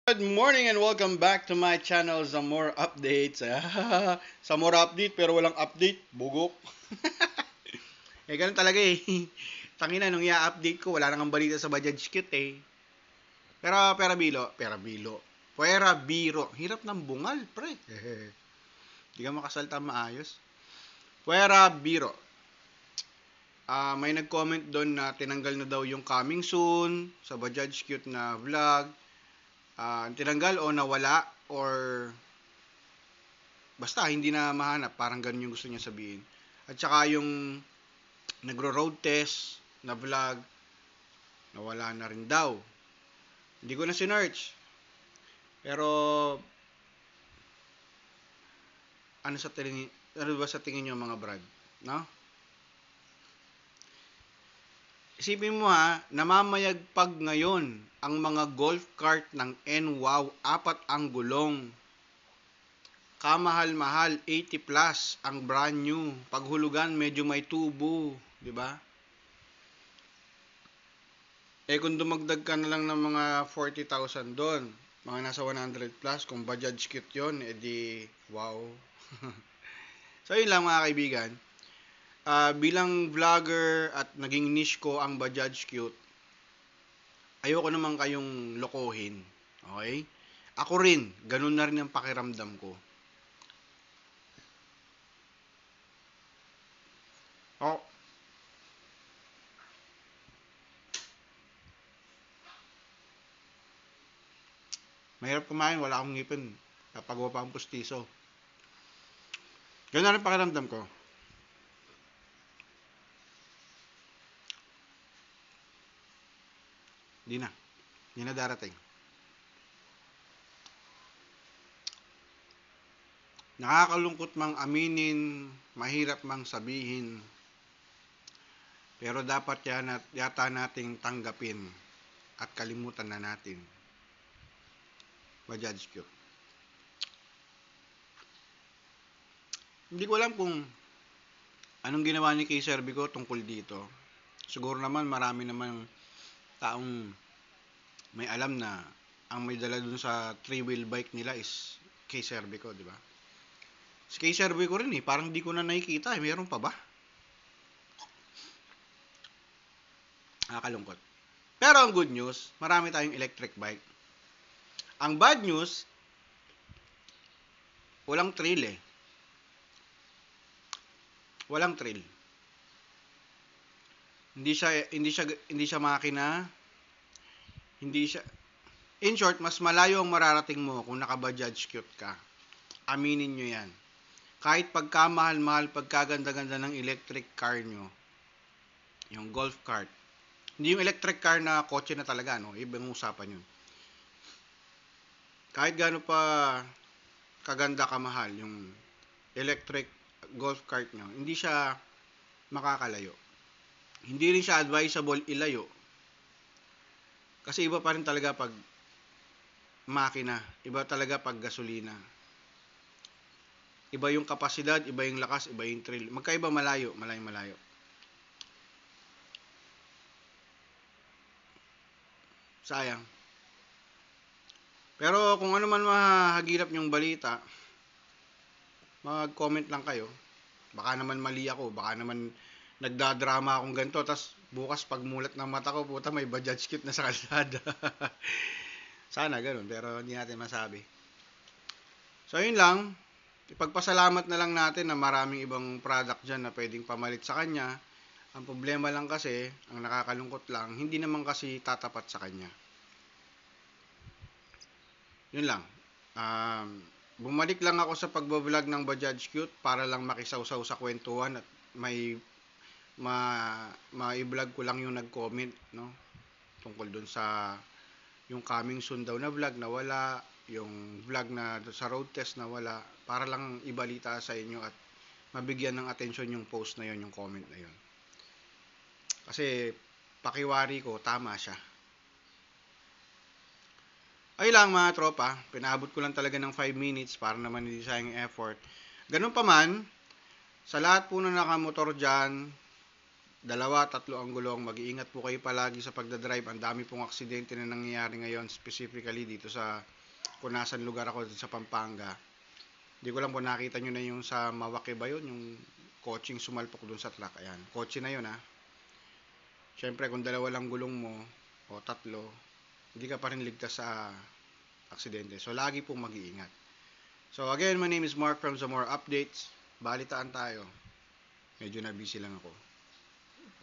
Good morning and welcome back to my channel, Zamor Updates. Zamor Update pero walang update, bugok. Ganun talaga eh. Tangina, nung i-update ko, wala nang balita sa Bajaj Kit eh. Pera biro. Hirap ng bungal, pre. Hindi ka makasalta maayos. Pera biro. May nag-comment doon na tinanggal na daw yung coming soon sa Bajaj Cute na vlog. Tinanggal o nawala or basta hindi na mahanap, parang ganun yung gusto niya sabihin. At saka yung nagro-road test na vlog, nawala na rin daw. Hindi ko na sinearch. Pero ano sa tingin ano ba sa tingin niyo mga brad, no? Isipin mo ha, namamayagpag ngayon ang mga golf cart ng NWOW, 4 ang gulong. Kamahal-mahal, 80 plus ang brand new. Paghulugan medyo may tubo, 'di ba? Kung dumagdag ka na lang ng mga 40,000 doon, mga nasa 100 plus, kung Bajaj Cute 'yon, edi wow. So yun lang mga kaibigan. Bilang vlogger at naging niche ko ang Bajaj Cute, ayoko naman kayong lokohin. Okay? Ako rin, ganun na rin ang pakiramdam ko. Oh, mahirap kumain, wala akong ngipin. Papagawa pa ang pustiso. Ganun na rin pakiramdam ko. Di na. Di na darating. Nakakalungkot mang aminin, mahirap mang sabihin, pero dapat yata nating tanggapin at kalimutan na natin. Bajaj Cute. Hindi ko alam kung anong ginawa ni Kay Serbico tungkol dito. Siguro naman marami naman taong may alam na ang may dala dun sa 3-wheel bike nila is Kay Serbico, di ba? Si Kay Serbico rin eh, parang di ko na nakikita eh. Meron pa ba? Nakakalungkot. Pero ang good news, marami tayong electric bike. Ang bad news, walang thrill eh. Walang thrill. Hindi siya makina. Hindi siya In short, mas malayo ang mararating mo kung naka-Bajaj Cute ka. Aminin nyo yan. Kahit pagkamahal-mahal, pagkaganda-ganda ng electric car nyo, yung golf cart, hindi yung electric car na kotse na talaga, no? Ibang usapan yun. Kahit gaano pa kaganda kamahal yung electric golf cart nyo, hindi siya makakalayo. Hindi rin siya advisable ilayo. Kasi iba pa rin talaga pag makina, iba talaga pag gasolina. Iba yung kapasidad, iba yung lakas, iba yung thrill. Magkaiba malayo. Sayang. Pero kung ano man mahagilap yung balita, mag-comment lang kayo. Baka naman mali ako, baka naman nagdadrama akong ganito, tas bukas pagmulat ng mata ko, puta may Bajaj Cute na sa kalsada. Sana ganun, pero hindi natin masabi. So yun lang, ipagpasalamat na lang natin na maraming ibang product dyan na pwedeng pamalit sa kanya. Ang problema lang kasi, ang nakakalungkot lang, hindi naman kasi tatapat sa kanya. Yun lang. Bumalik lang ako sa pagbablog ng Bajaj Cute para lang makisawsaw sa kwentuhan at may ma-i-vlog ko lang yung nag-comment, no? Tungkol dun sa yung coming soon daw na vlog na wala, yung vlog na sa road test na wala, para lang ibalita sa inyo at mabigyan ng atensyon yung post na yon, yung comment na yon. Kasi pakiwari ko, tama siya. Ay lang mga tropa, pinaabot ko lang talaga ng 5 minutes para naman hindi sayang effort. Ganun pa man, sa lahat po na nakamotor dyan, 2, 3 ang gulong. Mag-iingat po kayo palagi sa pagdadrive. Ang dami pong aksidente na nangyayari ngayon, specifically dito sa kung nasan lugar ako sa Pampanga. Hindi ko lang kung nakita nyo na yung sa Mawake ba yun, yung coaching sumalpok dun sa truck. Ayan, kotse na yun ha. Siyempre kung 2 lang gulong mo o 3, hindi ka pa rin ligtas sa aksidente. So lagi pong mag-iingat. So again, my name is Mark from Zamora Updates. Balitaan tayo. Medyo na busy lang ako.